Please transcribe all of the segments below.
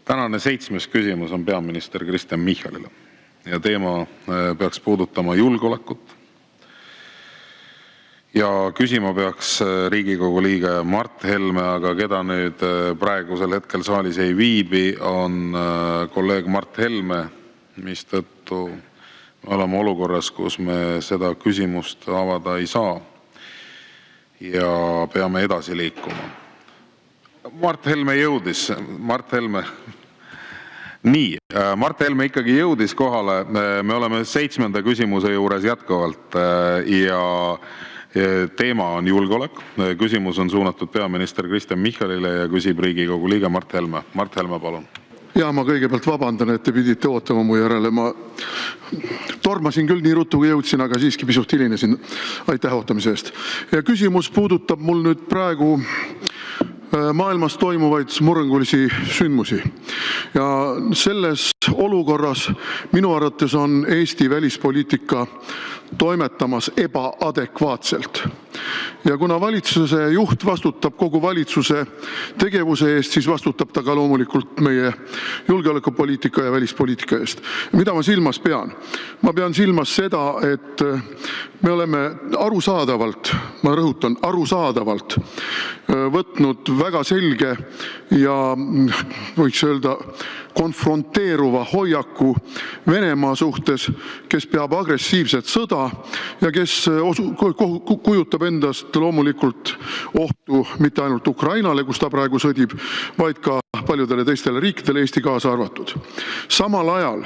Tänane 7. küsimus on peaminister Kristen Michalile ja teema peaks puudutama julgeolekut. Ja küsima peaks Riigikogu liige Mart Helme, aga keda nüüd praegusel hetkel saalis ei viibi, on kolleeg Mart Helme, mistõttu me oleme olukorras, kus me seda küsimust avada ei saa ja peame edasi liikuma. Mart Helme jõudis. Mart Helme. Nii, Mart Helme ikkagi jõudis kohale. Me oleme 7. küsimuse juures jätkuvalt ja teema on julgeolek. Küsimus on suunatud peaminister Kristen Michalile ja küsib Riigikogu liige Mart Helme. Mart Helme, palun. Ja ma kõigepealt vabandan, et te pidite ootama mu järele. Ma tormasin küll nii ruttu, kui jõudsin, aga siiski pisut hilinesin. Aitäh ootamise eest. Ja küsimus puudutab mul nüüd praegu maailmas toimuvaid murrangulisi sündmusi. Ja selles olukorras minu arvates on Eesti välispoliitika toimetamas ebaadekvaatselt. Ja kuna valitsuse juht vastutab kogu valitsuse tegevuse eest, siis vastutab ta ka loomulikult meie julgeolekupoliitika ja välispoliitika eest. Mida ma silmas pean? Ma pean silmas seda, et me oleme arusaadavalt, ma rõhutan, arusaadavalt võtnud väga selge ja võiks öelda konfronteeruva hoiaku Venemaa suhtes, kes peab agressiivset sõda ja kes kujutab endast loomulikult ohtu mitte ainult Ukrainale, kus ta praegu sõdib, vaid ka paljudele teistele riikidele, Eesti kaasa arvatud. Samal ajal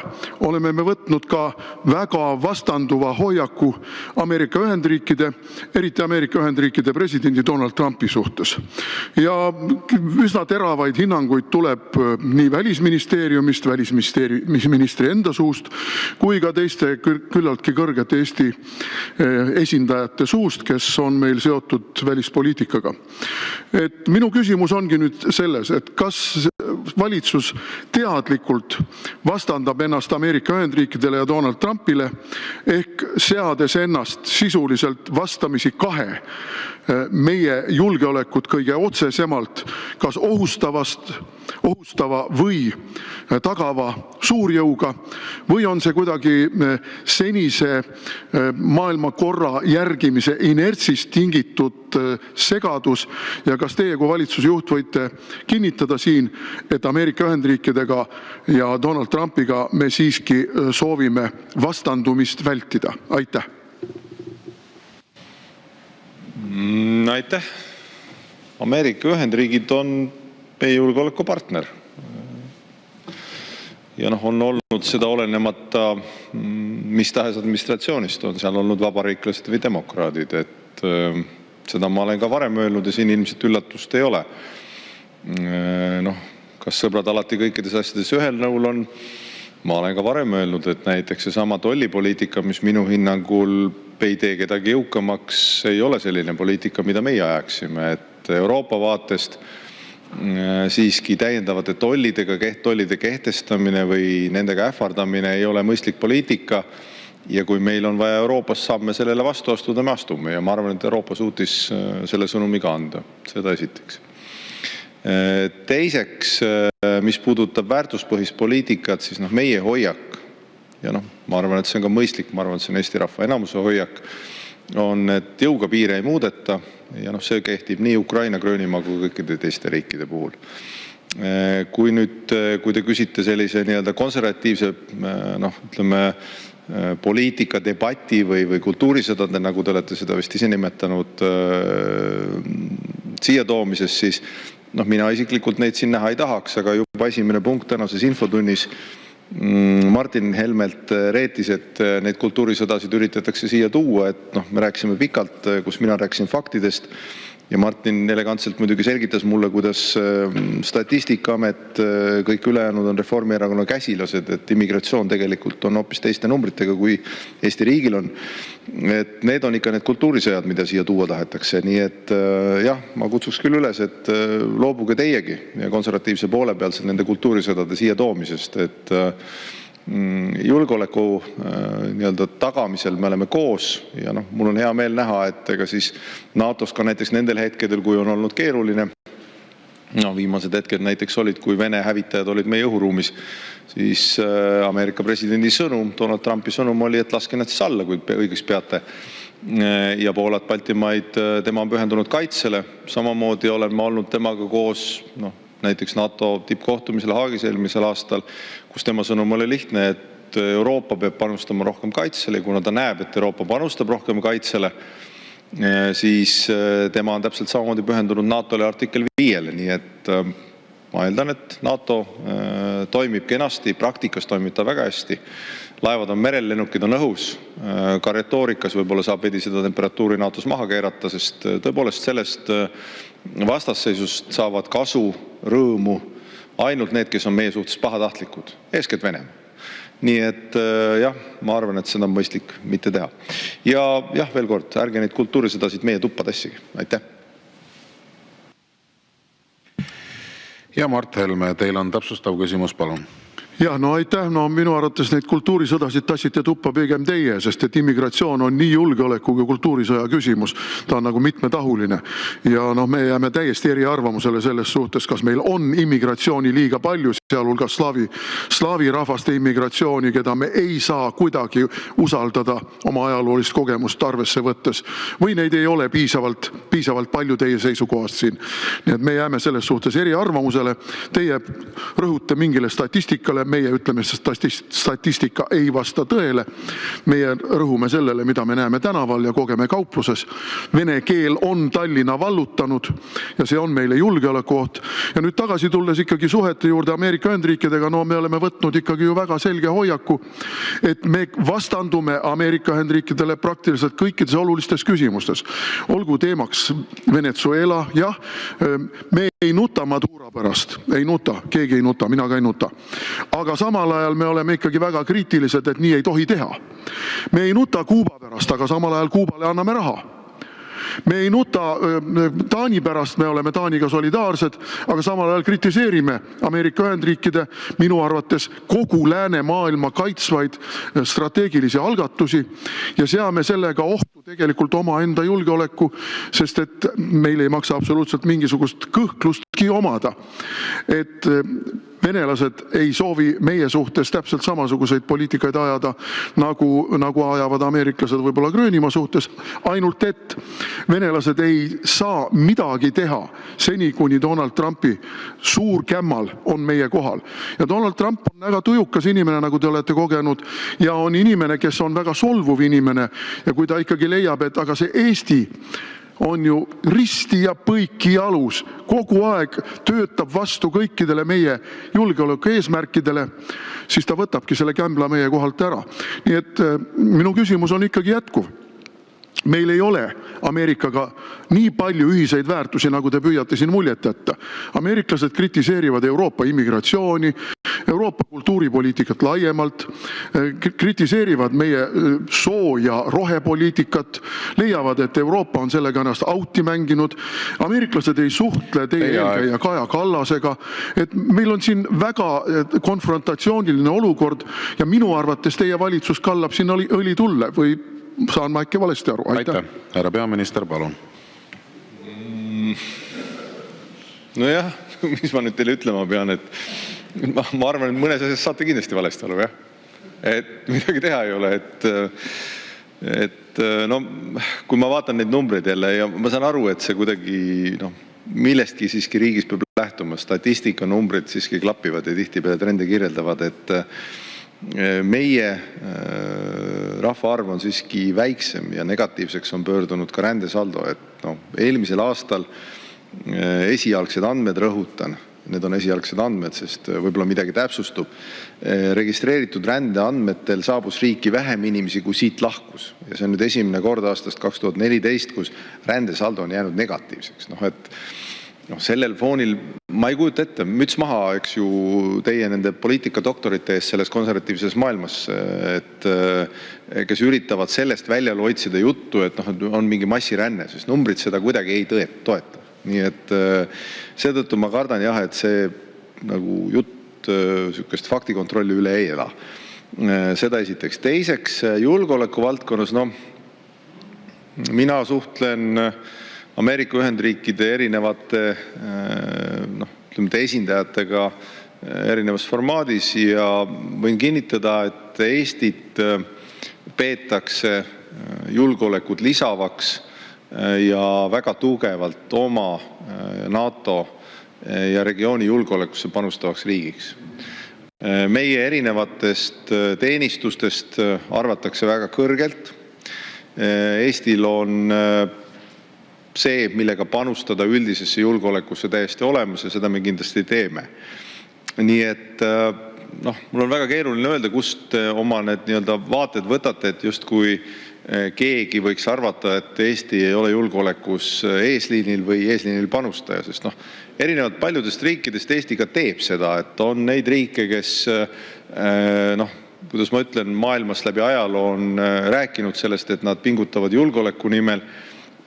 oleme me võtnud ka väga vastanduva hoiaku Ameerika Ühendriikide, eriti Ameerika Ühendriikide presidendi Donald Trumpi suhtes. Ja üsna teravaid hinnanguid tuleb nii välisministeeriumist, välisministri enda suust, kui ka teiste küllaltki kõrgete Eesti esindajate suust, kes on meil seotud välispoliitikaga. Et minu küsimus ongi nüüd selles, et kas valitsus teadlikult vastandab ennast Ameerika Ühendriikidele ja Donald Trumpile ehk seades ennast sisuliselt vastamisi kahe meie julgeolekut kõige otsesemalt kas ohustava või tagava suurjõuga või on see kuidagi senise maailmakorra järgimise inertsist tingitud segadus ja kas teie kui valitsusjuht võite kinnitada siin, et Ameerika Ühendriikidega ja Donald Trumpiga me siiski soovime vastandumist vältida? Aitäh! Aitäh! Ameerika Ühendriigid on meie julgeolekupartner. Ja on olnud seda olenemata mis tahes administratsioonist, on seal olnud vabariiklased või demokraadid, et seda ma olen ka varem öelnud ja siin ilmselt üllatust ei ole. Kas sõbrad alati kõikides asjades ühel nõul on? Ma olen ka varem öelnud, et näiteks seesama tollipoliitika, mis minu hinnangul ei tee kedagi jõukamaks, ei ole selline poliitika, mida meie ajaksime, et Euroopa vaatest siiski täiendavate tollide kehtestamine või nendega ähvardamine ei ole mõistlik poliitika ja kui meil on vaja Euroopas samme sellele vastu astuda, me astume ja ma arvan, et Euroopa suutis selle sõnumi ka anda, seda esiteks. Teiseks, mis puudutab väärtuspõhist poliitikat, siis meie hoiak ja ma arvan, et see on ka mõistlik, ma arvan, et see on Eesti rahva enamuse hoiak, on, et jõuga piire ei muudeta ja see kehtib nii Ukraina, Gröönimaa kui kõikide teiste riikide puhul. Kui te küsite sellise konservatiivse poliitika debati või kultuurisõdade, nagu te olete seda vist ise nimetanud siia toomises, siis mina isiklikult neid siin näha ei tahaks, aga juba esimene punkt tänases infotunnis Martin Helmelt reetis, et neid kultuurisõdasid üritatakse siia tuua, et me rääkisime pikalt, kus mina rääkisin faktidest ja Martin elegantselt muidugi selgitas mulle, kuidas Statistikaamet, kõik ülejäänud on Reformierakonna käsilased, et immigratsioon tegelikult on hoopis teiste numbritega, kui Eesti riigil on. Et need on ikka need kultuurisõjad, mida siia tuua tahetakse. Nii et jah, ma kutsuks küll üles, et loobuge teiegi ja konservatiivse poole pealt nende kultuurisõdade siia toomisest, et julgeoleku tagamisel me oleme koos ja mul on hea meel näha, et ega siis NATO-s ka näiteks nendel hetkedel, kui on olnud keeruline, No viimased hetked näiteks olid, kui Vene hävitajad olid meie õhuruumis, siis Ameerika presidendi sõnum, Donald Trumpi sõnum oli, et laske nad siis alla, kui õigeks peate. Ja Poolat, Baltimaid, tema on pühendunud kaitsele. Samamoodi olen ma olnud temaga koos näiteks NATO tippkohtumisel Haagis eelmisel aastal, kus tema sõnum oli lihtne, et Euroopa peab panustama rohkem kaitsele, kuna ta näeb, et Euroopa panustab rohkem kaitsele, siis tema on täpselt samamoodi pühendunud NATO-le artikkel 5-le, nii et ma eeldan, et NATO toimib kenasti, praktikas toimib ta väga hästi. Laevad on merel, lennukid on õhus, ka retoorikas võib-olla saab veidi seda temperatuuri NATOs maha keerata, sest tõepoolest sellest vastasseisust saavad kasu, rõõmu ainult need, kes on meie suhtes pahatahtlikud, eeskätt Venemaa. Nii et jah, ma arvan, et seda on mõistlik mitte teha. Ja jah, veel kord, ärge neid kultuurisõdasid meie tuppa tassigi. Aitäh! Ja Mart Helme, teil on täpsustav küsimus, palun. Ja, no aitäh. No minu arvates neid kultuurisõdasid tassite tuppa pigem teie, sest et immigratsioon on nii julgeoleku kui kultuurisõja küsimus. Ta on nagu mitmetahuline. Ja me jääme täiesti eri arvamusele selles suhtes, kas meil on immigratsiooni liiga palju, sealhulgas slaavi rahvaste immigratsiooni, keda me ei saa kuidagi usaldada oma ajaloolist kogemust arvesse võttes. Või neid ei ole piisavalt palju teie seisukohast siin. Nii et me jääme selles suhtes eri arvamusele. Teie rõhute mingile statistikale, meie ütleme, statistika ei vasta tõele. Meie rõhume sellele, mida me näeme tänaval ja kogeme kaupluses. Vene keel on Tallinna vallutanud ja see on meile julgeolekuoht. Ja nüüd tagasi tulles ikkagi suhete juurde Ameerika Ühendriikidega, me oleme võtnud ikkagi ju väga selge hoiaku, et me vastandume Ameerika Ühendriikidele praktiliselt kõikides olulistes küsimustes. Olgu teemaks Venezuela, jah, me ei nuta Maduro pärast, ei nuta, keegi ei nuta, mina ka ei nuta. Aga samal ajal me oleme ikkagi väga kriitilised, et nii ei tohi teha. Me ei nuta Kuuba pärast, aga samal ajal Kuubale anname raha. Me ei nuta Taani pärast, me oleme Taaniga solidaarsed, aga samal ajal kritiseerime Ameerika Ühendriikide minu arvates kogu läänemaailma kaitsvaid strateegilisi algatusi ja seame sellega ohtu tegelikult oma enda julgeoleku, sest et meil ei maksa absoluutselt mingisugust kõhklustki omada, et venelased ei soovi meie suhtes täpselt samasuguseid poliitikaid ajada, nagu ajavad ameeriklased võib-olla Gröönimaa suhtes, ainult et venelased ei saa midagi teha seni, kuni Donald Trumpi suur kämmal on meie kohal. Ja Donald Trump on väga tujukas inimene, nagu te olete kogenud, ja on inimene, kes on väga solvuv inimene ja kui ta ikkagi leiab, et aga see Eesti on ju risti ja põiki jalus, kogu aeg töötab vastu kõikidele meie julgeoleku eesmärkidele, siis ta võtabki selle kämbla meie kohalt ära. Nii et minu küsimus on ikkagi jätkuv. Meil ei ole Ameerikaga nii palju ühiseid väärtusi, nagu te püüate siin muljet jätta. Ameeriklased kritiseerivad Euroopa immigratsiooni, Euroopa kultuuripoliitikat laiemalt, kritiseerivad meie soo- ja rohepoliitikat, leiavad, et Euroopa on sellega ennast auti mänginud. Ameeriklased ei suhtle teie eelkäija Kaja Kallasega, et meil on siin väga konfrontatsiooniline olukord ja minu arvates teie valitsus kallab siin õli tulle või saan ma äkki valesti aru? Aitäh. Härra peaminister, palun. Nojah, mis ma nüüd teile ütlema pean, et ma arvan, et mõnes asjas saate kindlasti valesti aru, jah. Et midagi teha ei ole, et kui ma vaatan neid numbreid jälle ja ma saan aru, et see kuidagi millestki siiski riigis peab lähtuma, statistika numbrid siiski klapivad ja tihtipeale trende kirjeldavad, et meie rahvaarv on siiski väiksem ja negatiivseks on pöördunud ka rändesaldo, et eelmisel aastal esialgsed andmed, rõhutan, need on esialgsed andmed, sest võib-olla midagi täpsustub, registreeritud rände andmetel saabus riiki vähem inimesi, kui siit lahkus. Ja see on nüüd esimene kord aastast 2014, kus rändesaldo on jäänud negatiivseks. Sellel foonil ma ei kujuta ette, müts maha, eks ju, teie nende poliitikadoktorite ees selles konservatiivses maailmas, et kes üritavad sellest välja otsida juttu, et on mingi massiränne, sest numbrid seda kuidagi ei toeta. Nii et seetõttu ma kardan jah, et see nagu jutt sükest faktikontrolli üle ei ela. Seda esiteks. Teiseks, julgeoleku valdkonnas, mina suhtlen Ameerika Ühendriikide erinevate esindajatega erinevas formaadis ja võin kinnitada, et Eestit peetakse julgeolekut lisavaks ja väga tugevalt oma NATO ja regiooni julgeolekusse panustavaks riigiks. Meie erinevatest teenistustest arvatakse väga kõrgelt. Eestil on see, millega panustada üldisesse julgeolekusse täiesti olemas ja seda me kindlasti teeme. Nii et mul on väga keeruline öelda, kust oma need vaated võtate, et just kui keegi võiks arvata, et Eesti ei ole julgeolekus eesliinil või eesliinil panustaja, sest erinevalt paljudest riikidest Eesti ka teeb seda, et on neid riike, kes kuidas ma ütlen, maailmas läbi ajaloo on rääkinud sellest, et nad pingutavad julgeoleku nimel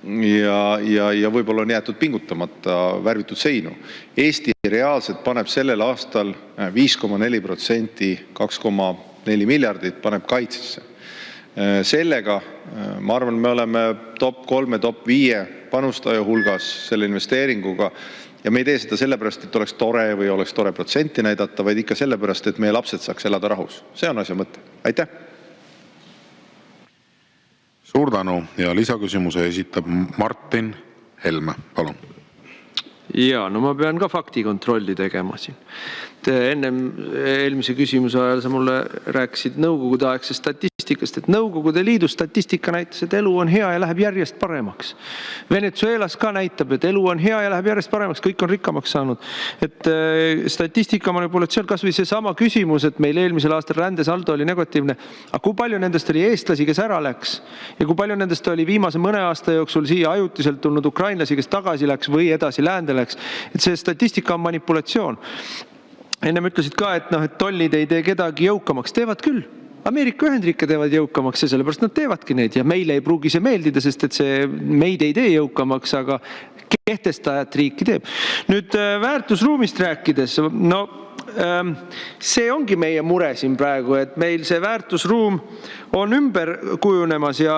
ja võib-olla on jäetud pingutamata, värvitud seinu. Eesti reaalselt paneb sellel aastal 5,4%, 2,4 miljardit paneb kaitsesse. Sellega, ma arvan, me oleme top 3, top 5 panustaja hulgas selle investeeringuga ja me ei tee seda sellepärast, et oleks tore või oleks tore protsenti näidata, vaid ikka sellepärast, et meie lapsed saaks elada rahus. See on asja mõte. Aitäh! Suur tänu ja lisaküsimuse esitab Martin Helme. Palun. Ja, no ma pean ka faktikontrolli tegema siin. Ennem eelmise küsimuse ajal sa mulle rääkisid nõukogude aegse statistikast, et Nõukogude Liidu statistika näitas, et elu on hea ja läheb järjest paremaks. Venezuelas ka näitab, et elu on hea ja läheb järjest paremaks, kõik on rikkamaks saanud. Et statistika manipulatsioon, kas või see sama küsimus, et meil eelmisel aastal rändesaldo oli negatiivne, aga kui palju nendest oli eestlasi, kes ära läks ja kui palju nendest oli viimase mõne aasta jooksul siia ajutiselt tulnud ukrainlasi, kes tagasi läks või edasi läände läks, et see statistika on manipulatsioon. Ennem ütlesid ka, et tollid ei tee kedagi jõukamaks. Teevad küll. Ameerika Ühendriike teevad jõukamaks ja sellepärast nad teevadki neid ja meile ei pruugi see meeldida, sest et see meid ei tee jõukamaks, aga kehtestajat riiki teeb. Nüüd väärtusruumist rääkides, see ongi meie mure siin praegu, et meil see väärtusruum on ümber kujunemas ja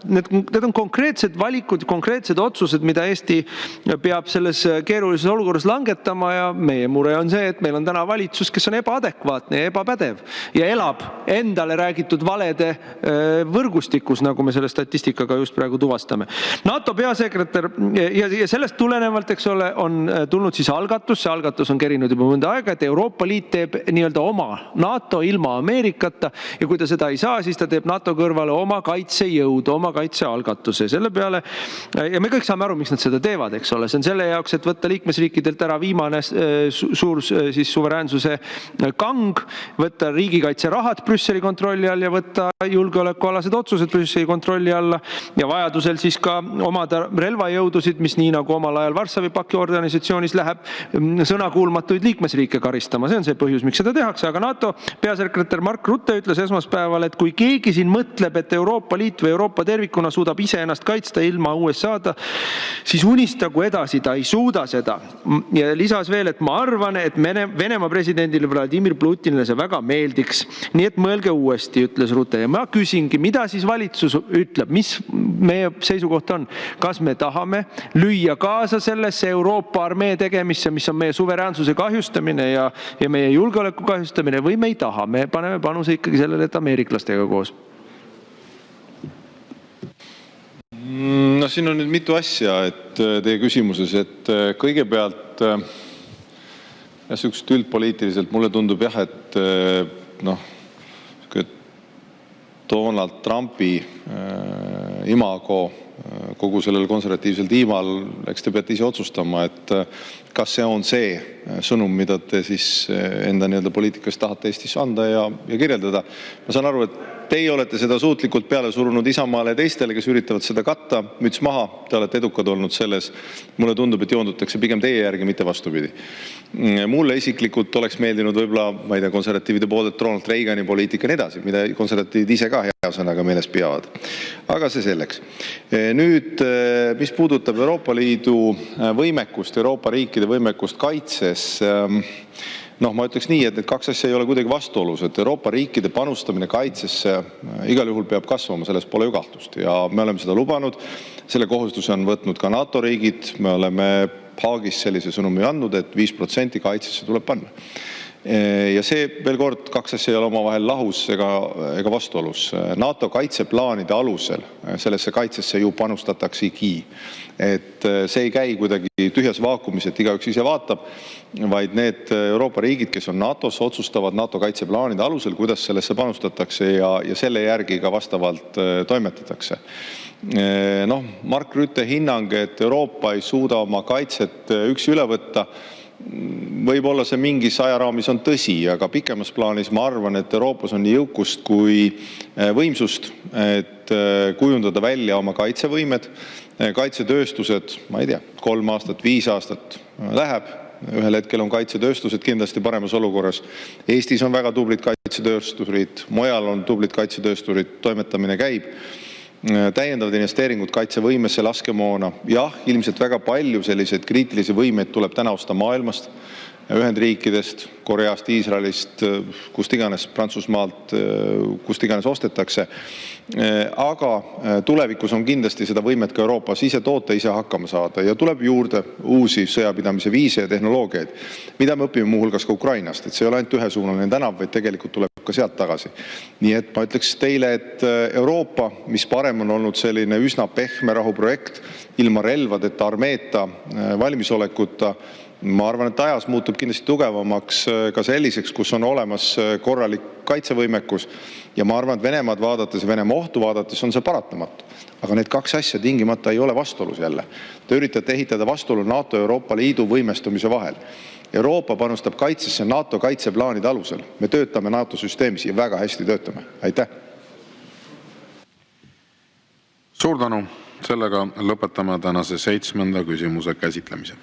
need on konkreetsed valikud, konkreetsed otsused, mida Eesti peab selles keerulises olukorras langetama ja meie mure on see, et meil on täna valitsus, kes on ebaadekvaatne ja ebapädev ja elab endale räägitud valede võrgustikus, nagu me selle statistikaga just praegu tuvastame. NATO peasekretär ja sellest tulenevalt, eks ole, on tulnud siis algatus, see algatus on kerinud juba mõnda aega, et Euroopa Liit teeb nii-öelda oma NATO ilma Ameerikata ja kui ta seda ei saa, siis ta teeb NATO kõrvale oma kaitsejõudu, oma kaitsealgatuse. Selle peale, ja me kõik saame aru, miks nad seda teevad, eks ole. See on selle jaoks, et võtta liikmesriikidelt ära viimane suur siis suveräänsuse kang, võtta riigikaitserahad Brüsseli kontrolli all ja võtta julgeolekualased otsused Brüsseli kontrolli alla ja vajadusel siis ka omada relvajõudusid, mis nii nagu omal ajal Varssavi paki organisatsioonis läheb sõnakuulmatuid liikmesriike karistama. See on see põhjus, miks seda tehakse, aga NATO peasekretär Mark Rutte ütles esmaspäeval, et kui keegi siin mõtleb, et Euroopa Liit või Euroopa tervikuna suudab ise ennast kaitsta ilma USA-da, siis unistagu edasi, ta ei suuda seda. Ja lisas veel, et ma arvan, et Venemaa presidendile Vladimir Putinile see väga meeldiks. Nii et mõelge uuesti, ütles Rutte. Ja ma küsingi, mida siis valitsus ütleb, mis meie seisukoht on? Kas me tahame lüüa kaasa sellesse Euroopa armee tegemisse, mis on meie suveräänsuse kahjustamine ja meie julgeoleku kahjustamine või me ei taha? Me paneme panuse ikkagi sellele, et ameeriklastega koos. Siin on nüüd mitu asja, et teie küsimuses, et kõigepealt sihukest üldpoliitiliselt mulle tundub jah, et Donald Trumpi imago kogu sellel konservatiivsel tiimal, eks te peate ise otsustama, et kas see on see sõnum, mida te siis enda poliitikas tahate Eestis anda ja kirjeldada. Ma saan aru, et teie olete seda suutlikult peale surunud Isamaale ja teistele, kes üritavad seda katta, müts maha, te olete edukad olnud selles. Mulle tundub, et joondutakse pigem teie järgi, mitte vastupidi. Mulle isiklikult oleks meeldinud võib-olla, ma ei tea, konservatiivide pooled Ronald Reagani poliitika ja nii edasi, mida konservatiivid ise ka hea sõnaga meeles peavad. Aga see selleks. Nüüd, mis puudutab Euroopa Liidu võimekust, Euroopa riikide võimekust kaitses, ma ütleks nii, et need kaks asja ei ole kuidagi vastuolus, et Euroopa riikide panustamine kaitsesse igal juhul peab kasvama, selles pole ju kahtlust ja me oleme seda lubanud. Selle kohustuse on võtnud ka NATO riigid, me oleme Haagis sellise sõnumi andnud, et 5% kaitsesse tuleb panna. Ja see veel kord, kaks asja ei ole omavahel lahus ega vastuolus. NATO kaitseplaanide alusel sellesse kaitsesse ju panustataksegi. Et see ei käi kuidagi tühjas vaakumis, et igaüks ise vaatab, vaid need Euroopa riigid, kes on NATOs, otsustavad NATO kaitseplaanide alusel, kuidas sellesse panustatakse ja selle järgi ka vastavalt toimetatakse. Mark Rütte hinnang, et Euroopa ei suuda oma kaitset üksi üle võtta, võib-olla see mingis ajaraamis on tõsi, aga pikemas plaanis ma arvan, et Euroopas on nii jõukust kui võimsust, et kujundada välja oma kaitsevõimed. Kaitsetööstused, ma ei tea, 3 aastat, 5 aastat läheb. Ühel hetkel on kaitsetööstused kindlasti paremas olukorras. Eestis on väga tublid kaitsetöösturid, mujal on tublid kaitsetöösturid, toimetamine käib. Täiendavad investeeringud kaitsevõimesse, laskemoona. Jah, ilmselt väga palju selliseid kriitilisi võimeid tuleb täna osta maailmast, Ühendriikidest, Koreast, Iisraelist, kust iganes, Prantsusmaalt, kust iganes ostetakse. Aga tulevikus on kindlasti seda võimet ka Euroopas ise toota, ise hakkama saada ja tuleb juurde uusi sõjapidamise viise ja tehnoloogiaid, mida me õpime muuhulgas ka Ukrainast, et see ei ole ainult ühesuunaline tänav, vaid tegelikult tuleb ka sealt tagasi. Nii et ma ütleks teile, et Euroopa, mis parem on olnud selline üsna pehme rahuprojekt, ilma relvadeta, armeeta, valmisolekuta, ma arvan, et ajas muutub kindlasti tugevamaks ka selliseks, kus on olemas korralik kaitsevõimekus ja ma arvan, et Venemaad vaadates ja Venemaa ohtu vaadates on see paratamatu. Aga need kaks asja tingimata ei ole vastuolus jälle. Te üritate ehitada vastuolu NATO ja Euroopa Liidu võimestumise vahel. Euroopa panustab kaitsesse NATO kaitseplaanide alusel. Me töötame NATO süsteemis ja väga hästi töötame. Aitäh! Suur tänu! Sellega lõpetame tänase 7. küsimuse käsitlemise.